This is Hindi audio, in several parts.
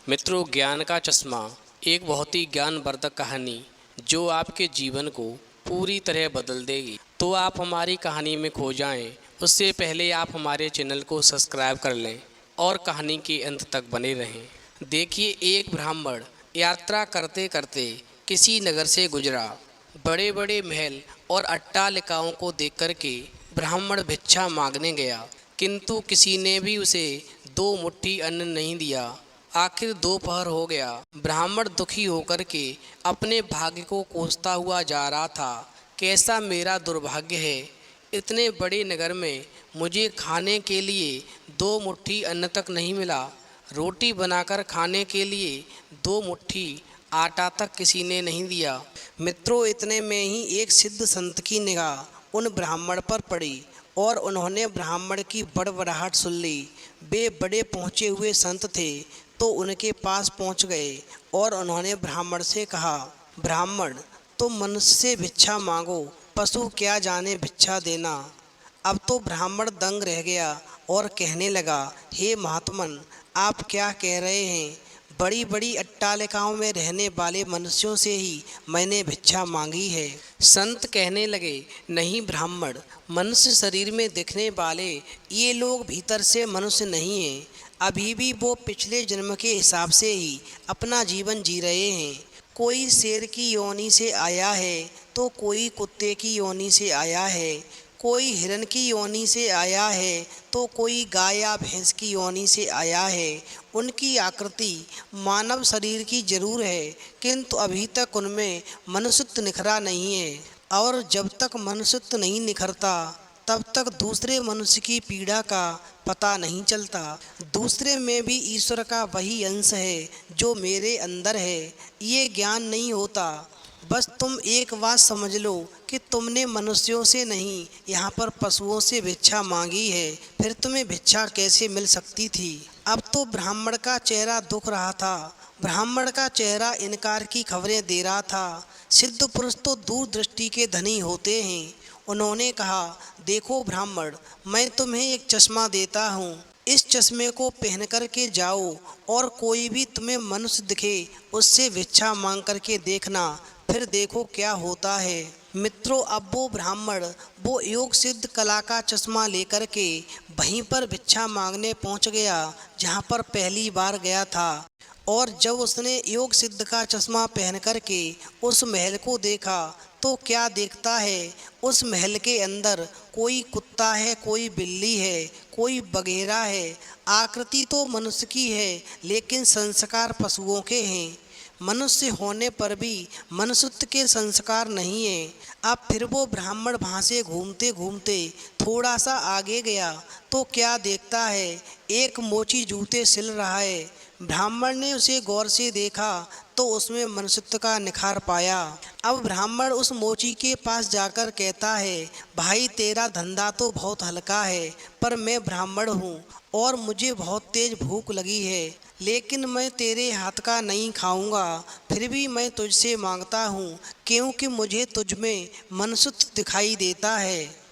मित्रों, ज्ञान का चश्मा एक बहुत ही ज्ञानवर्धक कहानी जो आपके जीवन को पूरी तरह बदल देगी। तो आप हमारी कहानी में खो जाएं, उससे पहले आप हमारे चैनल को सब्सक्राइब कर लें और कहानी के अंत तक बने रहें। देखिए, एक ब्राह्मण यात्रा करते करते किसी नगर से गुजरा। बड़े बड़े महल और अट्टालिकाओं को देख कर के ब्राह्मण भिक्षा मांगने गया, किंतु किसी ने भी उसे 2 मुट्ठी अन्न नहीं दिया। आखिर दोपहर हो गया। ब्राह्मण दुखी होकर के अपने भाग्य को कोसता हुआ जा रहा था। कैसा मेरा दुर्भाग्य है, इतने बड़े नगर में मुझे खाने के लिए 2 मुट्ठी अन्न तक नहीं मिला। रोटी बनाकर खाने के लिए 2 मुट्ठी आटा तक किसी ने नहीं दिया। मित्रों, इतने में ही एक सिद्ध संत की निगाह उन ब्राह्मण पर पड़ी और उन्होंने ब्राह्मण की बड़बड़ाहट सुन ली। वे बड़े पहुँचे हुए संत थे, तो उनके पास पहुँच गए और उन्होंने ब्राह्मण से कहा, ब्राह्मण, तुम मनुष्य से भिक्षा मांगो, पशु क्या जाने भिक्षा देना। अब तो ब्राह्मण दंग रह गया और कहने लगा, हे महात्मन, आप क्या कह रहे हैं? बड़ी बड़ी अट्टालिकाओं में रहने वाले मनुष्यों से ही मैंने भिक्षा मांगी है। संत कहने लगे, नहीं ब्राह्मण, मनुष्य शरीर में दिखने वाले ये लोग भीतर से मनुष्य नहीं हैं। अभी भी वो पिछले जन्म के हिसाब से ही अपना जीवन जी रहे हैं। कोई शेर की योनि से आया है, तो कोई कुत्ते की योनि से आया है, कोई हिरन की योनि से आया है, तो कोई गाय या भैंस की योनि से आया है। उनकी आकृति मानव शरीर की जरूर है, किंतु अभी तक उनमें मनुष्यत्व निखरा नहीं है। और जब तक मनुष्यत्व नहीं निखरता, तब तक दूसरे मनुष्य की पीड़ा का पता नहीं चलता। दूसरे में भी ईश्वर का वही अंश है जो मेरे अंदर है, ये ज्ञान नहीं होता। बस तुम एक बात समझ लो कि तुमने मनुष्यों से नहीं, यहाँ पर पशुओं से भिक्षा मांगी है, फिर तुम्हें भिक्षा कैसे मिल सकती थी। अब तो ब्राह्मण का चेहरा दुख रहा था। ब्राह्मण का चेहरा इनकार की खबरें दे रहा था। सिद्ध पुरुष तो दूरदृष्टि के धनी होते हैं। उन्होंने कहा, देखो ब्राह्मण, मैं तुम्हें एक चश्मा देता हूँ। इस चश्मे को पहन कर के जाओ और कोई भी तुम्हें मनुष्य दिखे उससे भिक्षा मांग कर के देखना, फिर देखो क्या होता है। मित्रों, अब वो ब्राह्मण वो योग सिद्ध कला का चश्मा लेकर के वहीं पर भिक्षा मांगने पहुंच गया जहां पर पहली बार गया था। और जब उसने योग सिद्ध का चश्मा पहन कर के उस महल को देखा, तो क्या देखता है, उस महल के अंदर कोई कुत्ता है, कोई बिल्ली है, कोई बघेरा है। आकृति तो मनुष्य की है, लेकिन संस्कार पशुओं के हैं। मनुष्य होने पर भी मनुष्यत्व के संस्कार नहीं है। अब फिर वो ब्राह्मण वहाँ से घूमते घूमते थोड़ा सा आगे गया, तो क्या देखता है, एक मोची जूते सिल रहा है। ब्राह्मण ने उसे गौर से देखा तो उसमें मनुष्यत्व का निखार पाया। अब ब्राह्मण उस मोची के पास जाकर कहता है, भाई तेरा धंधा तो बहुत हल्का है, पर मैं ब्राह्मण हूँ और मुझे बहुत तेज भूख लगी है, लेकिन मैं तेरे हाथ का नहीं खाऊंगा। फिर भी मैं तुझसे मांगता हूँ, क्योंकि मुझे तुझ में मनुष्यत्व दिखाई देता है।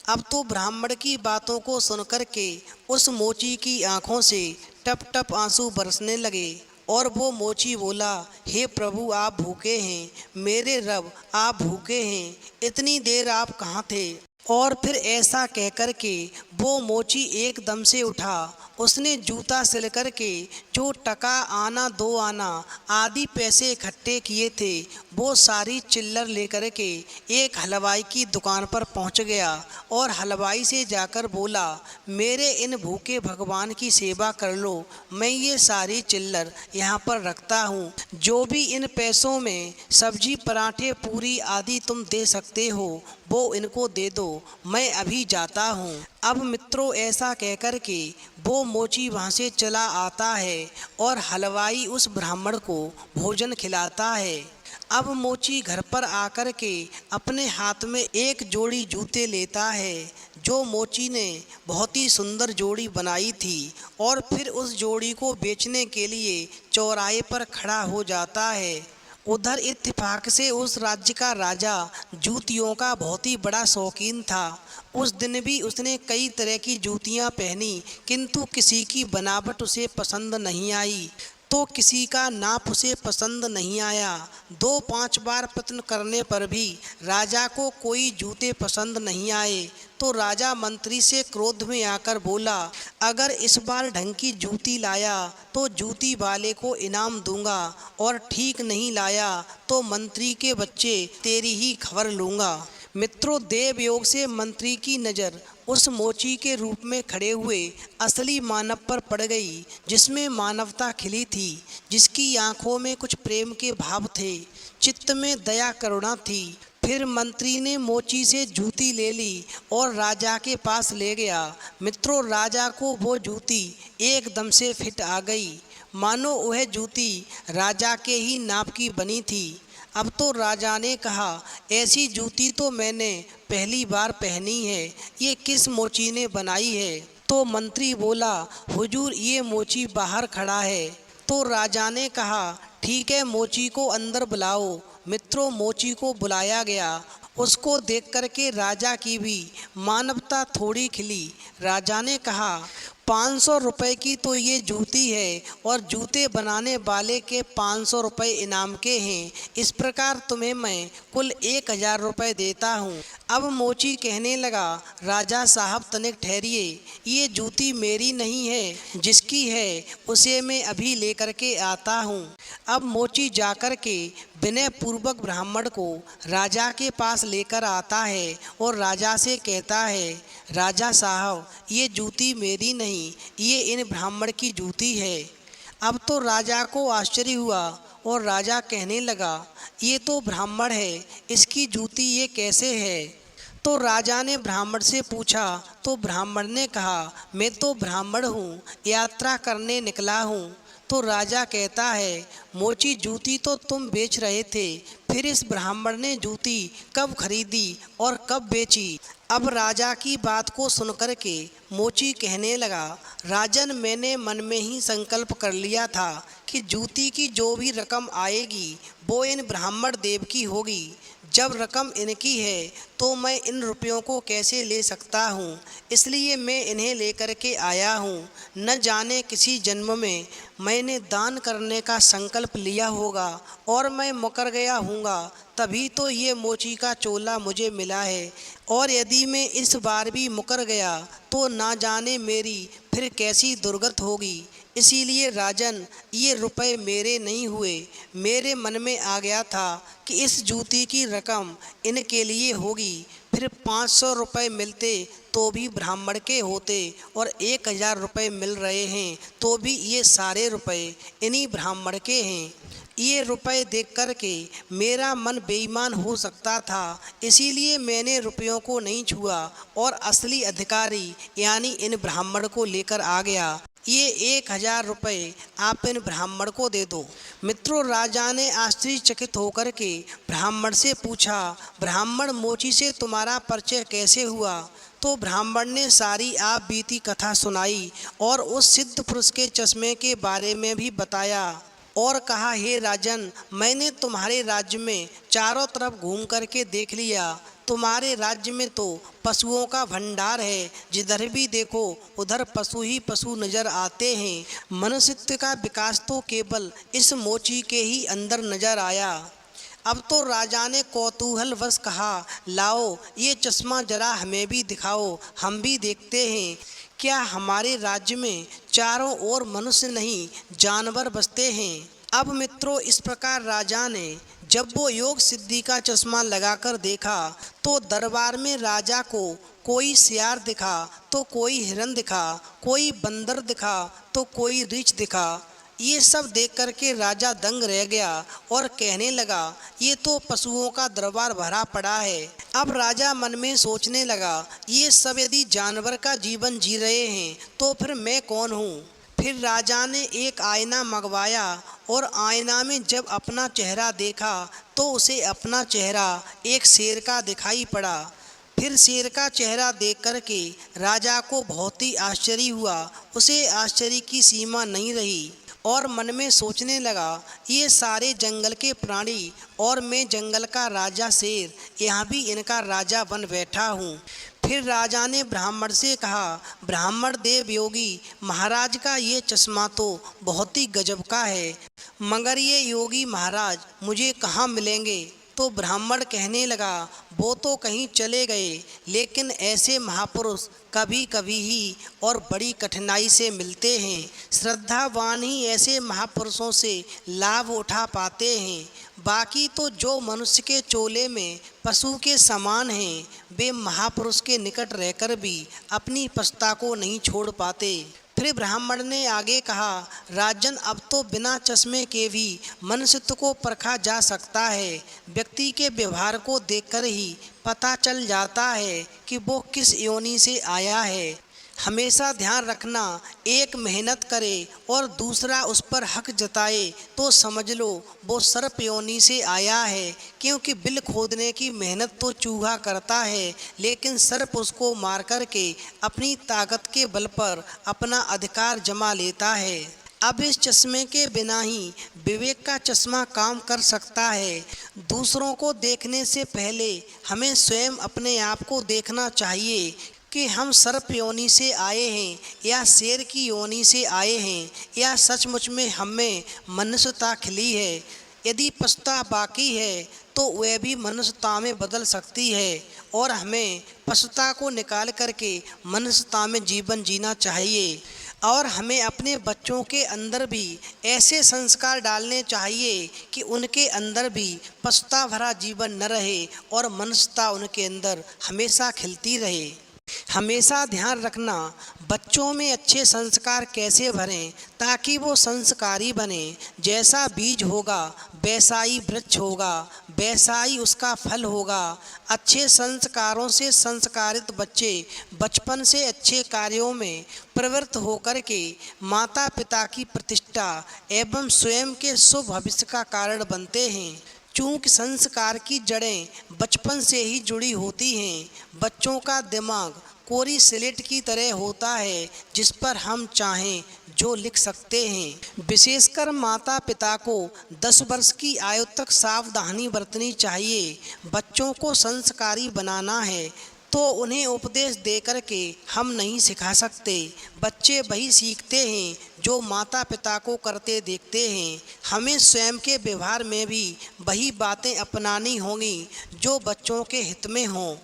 अब तो ब्राह्मण की बातों को सुनकर के उस मोची की आंखों से टप टप आंसू बरसने लगे और वो मोची बोला, हे प्रभु, आप भूखे हैं, मेरे रब आप भूखे हैं, इतनी देर आप कहाँ थे। और फिर ऐसा कहकर के वो मोची एकदम से उठा। उसने जूता सिल कर के जो टका आना 2 आना आदि पैसे इकट्ठे किए थे, वो सारी चिल्लर लेकर के एक हलवाई की दुकान पर पहुंच गया और हलवाई से जाकर बोला, मेरे इन भूखे भगवान की सेवा कर लो, मैं ये सारी चिल्लर यहाँ पर रखता हूँ। जो भी इन पैसों में सब्जी, पराठे, पूरी आदि तुम दे सकते हो, वो इनको दे दो, मैं अभी जाता हूँ। अब मित्रों, ऐसा कहकर के वो मोची वहाँ से चला आता है और हलवाई उस ब्राह्मण को भोजन खिलाता है। अब मोची घर पर आकर के अपने हाथ में एक जोड़ी जूते लेता है, जो मोची ने बहुत ही सुंदर जोड़ी बनाई थी, और फिर उस जोड़ी को बेचने के लिए चौराहे पर खड़ा हो जाता है। उधर इत्तेफाक से उस राज्य का राजा जूतियों का बहुत ही बड़ा शौकीन था। उस दिन भी उसने कई तरह की जूतियां पहनी, किंतु किसी की बनावट उसे पसंद नहीं आई। तो किसी का नाप उसे पसंद नहीं आया। 2-5 बार प्रयत्न करने पर भी राजा को कोई जूते पसंद नहीं आए। तो राजा मंत्री से क्रोध में आकर बोला, अगर इस बार ढंग की जूती लाया तो जूती वाले को इनाम दूंगा, और ठीक नहीं लाया तो मंत्री के बच्चे तेरी ही खबर लूँगा। मित्रों, देव योग से मंत्री की नज़र उस मोची के रूप में खड़े हुए असली मानव पर पड़ गई, जिसमें मानवता खिली थी, जिसकी आंखों में कुछ प्रेम के भाव थे, चित्त में दया करुणा थी। फिर मंत्री ने मोची से जूती ले ली और राजा के पास ले गया। मित्रों, राजा को वो जूती एकदम से फिट आ गई, मानो वह जूती राजा के ही नाप की बनी थी। अब तो राजा ने कहा, ऐसी जूती तो मैंने पहली बार पहनी है, ये किस मोची ने बनाई है? तो मंत्री बोला, हुजूर ये मोची बाहर खड़ा है। तो राजा ने कहा, ठीक है, मोची को अंदर बुलाओ। मित्रों, मोची को बुलाया गया। उसको देख कर के राजा की भी मानवता थोड़ी खिली। राजा ने कहा, 500 रुपये की तो ये जूती है, और जूते बनाने वाले के 500 रुपये इनाम के हैं। इस प्रकार तुम्हें मैं कुल 1000 रुपये देता हूँ। अब मोची कहने लगा, राजा साहब तनिक ठहरिए, ये जूती मेरी नहीं है, जिसकी है उसे मैं अभी लेकर के आता हूँ। अब मोची जाकर के विनय पूर्वक ब्राह्मण को राजा के पास लेकर आता है और राजा से कहता है, राजा साहब ये जूती मेरी नहीं, ये इन ब्राह्मण की जूती है। अब तो राजा को आश्चर्य हुआ और राजा कहने लगा, ये तो ब्राह्मण है, इसकी जूती ये कैसे है? तो राजा ने ब्राह्मण से पूछा, तो ब्राह्मण ने कहा, मैं तो ब्राह्मण हूँ, यात्रा करने निकला हूँ। तो राजा कहता है, मोची जूती तो तुम बेच रहे थे, फिर इस ब्राह्मण ने जूती कब खरीदी और कब बेची? अब राजा की बात को सुनकर के मोची कहने लगा, राजन मैंने मन में ही संकल्प कर लिया था कि जूती की जो भी रकम आएगी वो इन ब्राह्मण देव की होगी। जब रकम इनकी है तो मैं इन रुपयों को कैसे ले सकता हूँ, इसलिए मैं इन्हें लेकर के आया हूँ। न जाने किसी जन्म में मैंने दान करने का संकल्प लिया होगा और मैं मुकर गया हूँगा, तभी तो ये मोची का चोला मुझे मिला है, और यदि मैं इस बार भी मुकर गया तो ना जाने मेरी फिर कैसी दुर्गत होगी। इसीलिए राजन ये रुपए मेरे नहीं हुए, मेरे मन में आ गया था कि इस जूती की रकम इनके लिए होगी। फिर 500 रुपये मिलते तो भी ब्राह्मण के होते, और 1000 रुपये मिल रहे हैं तो भी ये सारे रुपए इन्हीं ब्राह्मण के हैं। ये रुपए देख कर के मेरा मन बेईमान हो सकता था, इसीलिए मैंने रुपयों को नहीं छुआ और असली अधिकारी यानी इन ब्राह्मण को लेकर आ गया। ये 1000 रुपये आप इन ब्राह्मण को दे दो। मित्रों, राजा ने आश्चर्यचकित होकर के ब्राह्मण से पूछा, ब्राह्मण मोची से तुम्हारा परिचय कैसे हुआ? तो ब्राह्मण ने सारी आप बीती कथा सुनाई और उस सिद्ध पुरुष के चश्मे के बारे में भी बताया, और कहा, हे राजन, मैंने तुम्हारे राज्य में चारों तरफ घूम करके देख लिया। तुम्हारे राज्य में तो पशुओं का भंडार है, जिधर भी देखो उधर पशु ही पशु नजर आते हैं। मनुष्यत्व का विकास तो केवल इस मोची के ही अंदर नजर आया। अब तो राजा ने कौतूहलवश कहा, लाओ ये चश्मा जरा हमें भी दिखाओ, हम भी देखते हैं। क्या हमारे राज्य में चारों ओर मनुष्य नहीं जानवर बसते हैं? अब मित्रों, इस प्रकार राजा ने जब वो योग सिद्धि का चश्मा लगाकर देखा तो दरबार में राजा को कोई सियार दिखा तो कोई हिरन दिखा, कोई बंदर दिखा तो कोई रीछ दिखा। ये सब देख कर के राजा दंग रह गया और कहने लगा, ये तो पशुओं का दरबार भरा पड़ा है। अब राजा मन में सोचने लगा, ये सब यदि जानवर का जीवन जी रहे हैं तो फिर मैं कौन हूँ? फिर राजा ने एक आईना मंगवाया और आईना में जब अपना चेहरा देखा तो उसे अपना चेहरा एक शेर का दिखाई पड़ा। फिर शेर का चेहरा देख कर के राजा को बहुत ही आश्चर्य हुआ। उसे आश्चर्य की सीमा नहीं रही और मन में सोचने लगा, ये सारे जंगल के प्राणी और मैं जंगल का राजा शेर, यहाँ भी इनका राजा बन बैठा हूँ। फिर राजा ने ब्राह्मण से कहा, ब्राह्मण देव योगी महाराज का ये चश्मा तो बहुत ही गजब का है, मगर ये योगी महाराज मुझे कहाँ मिलेंगे। तो ब्राह्मण कहने लगा, वो तो कहीं चले गए, लेकिन ऐसे महापुरुष कभी कभी ही और बड़ी कठिनाई से मिलते हैं। श्रद्धावान ही ऐसे महापुरुषों से लाभ उठा पाते हैं। बाकी तो जो मनुष्य के चोले में पशु के समान हैं, वे महापुरुष के निकट रहकर भी अपनी पसता को नहीं छोड़ पाते। फिर ब्राह्मण ने आगे कहा, राजन अब तो बिना चश्मे के भी मनुष्यत्व को परखा जा सकता है। व्यक्ति के व्यवहार को देखकर ही पता चल जाता है कि वो किस योनि से आया है। हमेशा ध्यान रखना, एक मेहनत करे और दूसरा उस पर हक जताए तो समझ लो वो सर्प योनि से आया है, क्योंकि बिल खोदने की मेहनत तो चूहा करता है, लेकिन सर्प उसको मार कर के अपनी ताकत के बल पर अपना अधिकार जमा लेता है। अब इस चश्मे के बिना ही विवेक का चश्मा काम कर सकता है। दूसरों को देखने से पहले हमें स्वयं अपने आप को देखना चाहिए कि हम सर्प योनि से आए हैं या शेर की योनि से आए हैं, या सचमुच में हमें मनुष्यता खिली है। यदि पछता बाकी है तो वह भी मनुष्यता में बदल सकती है, और हमें पछता को निकाल करके मनुष्यता में जीवन जीना चाहिए। और हमें अपने बच्चों के अंदर भी ऐसे संस्कार डालने चाहिए कि उनके अंदर भी पछता भरा जीवन न रहे और मनुष्यता उनके अंदर हमेशा खिलती रहे। हमेशा ध्यान रखना, बच्चों में अच्छे संस्कार कैसे भरें ताकि वो संस्कारी बने। जैसा बीज होगा वैसा ही वृक्ष होगा, वैसा ही उसका फल होगा। अच्छे संस्कारों से संस्कारित बच्चे बचपन से अच्छे कार्यों में प्रवृत्त होकर के माता पिता की प्रतिष्ठा एवं स्वयं के शुभ भविष्य का कारण बनते हैं। चूँकि संस्कार की जड़ें बचपन से ही जुड़ी होती हैं। बच्चों का दिमाग कोरी स्लेट की तरह होता है, जिस पर हम चाहें जो लिख सकते हैं। विशेषकर माता पिता को 10 वर्ष की आयु तक सावधानी बरतनी चाहिए। बच्चों को संस्कारी बनाना है तो उन्हें उपदेश दे कर के हम नहीं सिखा सकते। बच्चे वही सीखते हैं जो माता पिता को करते देखते हैं। हमें स्वयं के व्यवहार में भी वही बातें अपनानी होंगी जो बच्चों के हित में हों।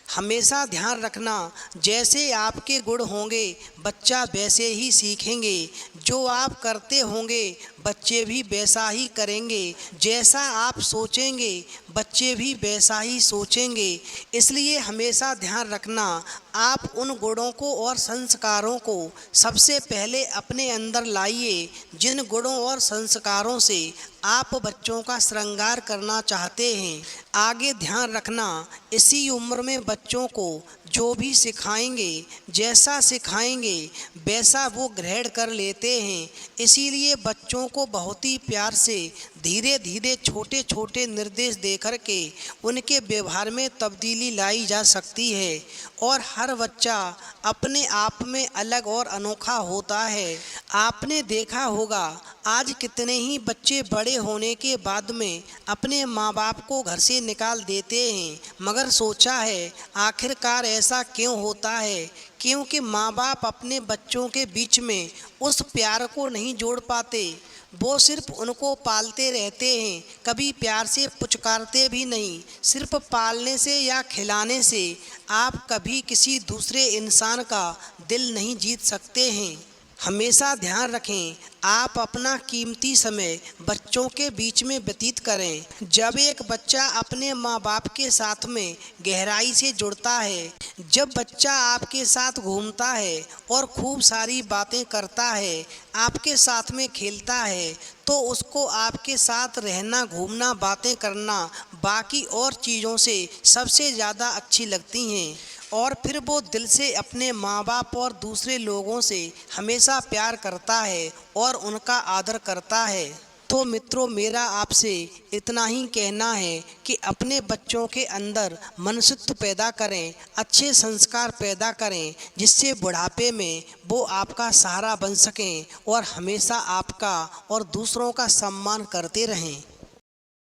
हमेशा ध्यान रखना, जैसे आपके गुण होंगे बच्चा वैसे ही सीखेंगे। जो आप करते होंगे बच्चे भी वैसा ही करेंगे। जैसा आप सोचेंगे बच्चे भी वैसा ही सोचेंगे। इसलिए हमेशा ध्यान रखना, आप उन गुणों को और संस्कारों को सबसे पहले अपने अंदर लाइए जिन गुणों और संस्कारों से आप बच्चों का श्रृंगार करना चाहते हैं। आगे ध्यान रखना, इसी उम्र में बच्चों को जो भी सिखाएंगे, जैसा सिखाएंगे वैसा वो ग्रहण कर लेते हैं। इसीलिए बच्चों को बहुत ही प्यार से धीरे धीरे छोटे छोटे निर्देश दे कर के उनके व्यवहार में तब्दीली लाई जा सकती है। और हर बच्चा अपने आप में अलग और अनोखा होता है। आपने देखा होगा आज कितने ही बच्चे बड़े होने के बाद में अपने माँ बाप को घर से निकाल देते हैं, मगर सोचा है आखिरकार ऐसा क्यों होता है? क्योंकि माँ बाप अपने बच्चों के बीच में उस प्यार को नहीं जोड़ पाते। वो सिर्फ उनको पालते रहते हैं, कभी प्यार से पुचकारते भी नहीं। सिर्फ पालने से या खिलाने से आप कभी किसी दूसरे इंसान का दिल नहीं जीत सकते हैं। हमेशा ध्यान रखें, आप अपना कीमती समय बच्चों के बीच में व्यतीत करें। जब एक बच्चा अपने माँ बाप के साथ में गहराई से जुड़ता है, जब बच्चा आपके साथ घूमता है और खूब सारी बातें करता है, आपके साथ में खेलता है, तो उसको आपके साथ रहना, घूमना, बातें करना बाकी और चीज़ों से सबसे ज़्यादा अच्छी लगती हैं। और फिर वो दिल से अपने माँ बाप और दूसरे लोगों से हमेशा प्यार करता है और उनका आदर करता है। तो मित्रों, मेरा आपसे इतना ही कहना है कि अपने बच्चों के अंदर मनुष्यत्व पैदा करें, अच्छे संस्कार पैदा करें, जिससे बुढ़ापे में वो आपका सहारा बन सकें और हमेशा आपका और दूसरों का सम्मान करते रहें।